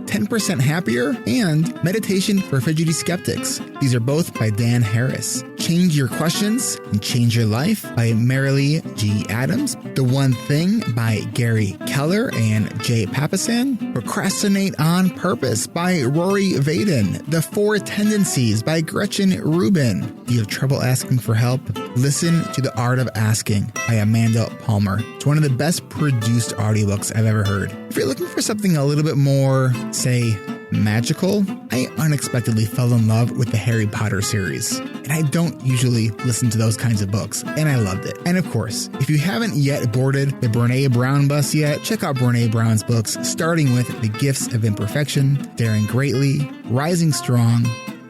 10% Happier, and Meditation for Fidgety Skeptics. These are both by Dan Harris. Change Your Questions and Change Your Life by Marilee G. Adams. The One Thing by Gary Keller and Jay Papasan. Procrastinate on Purpose by Rory Vaden. The Four Tendencies by Gretchen Rubin. Do you have trouble asking for help? Listen to The Art of Asking by Amanda Palmer. It's one of the best produced audiobooks I've ever heard. If you're looking for something a little bit more, say, magical, I unexpectedly fell in love with the Harry Potter series. And I don't usually listen to those kinds of books, and I loved it. And of course, if you haven't yet boarded the Brené Brown bus yet, check out Brené Brown's books, starting with The Gifts of Imperfection, Daring Greatly, Rising Strong,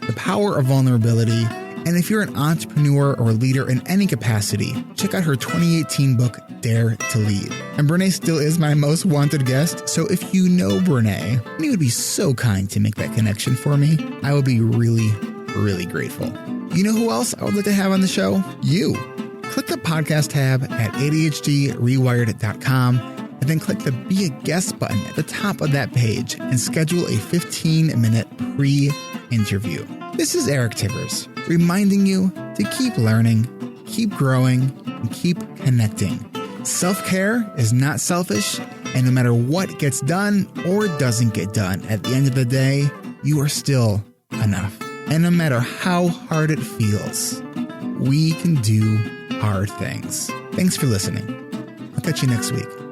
The Power of Vulnerability, and if you're an entrepreneur or leader in any capacity, check out her 2018 book, Dare to Lead. And Brené still is my most wanted guest, so if you know Brené, and you would be so kind to make that connection for me, I would be really, really grateful. You know who else I would like to have on the show? You. Click the podcast tab at ADHDrewired.com and then click the Be a Guest button at the top of that page and schedule a 15-minute pre-interview. This is Eric Tivers, reminding you to keep learning, keep growing, and keep connecting. Self-care is not selfish, and no matter what gets done or doesn't get done, at the end of the day, you are still enough. And no matter how hard it feels, we can do hard things. Thanks for listening. I'll catch you next week.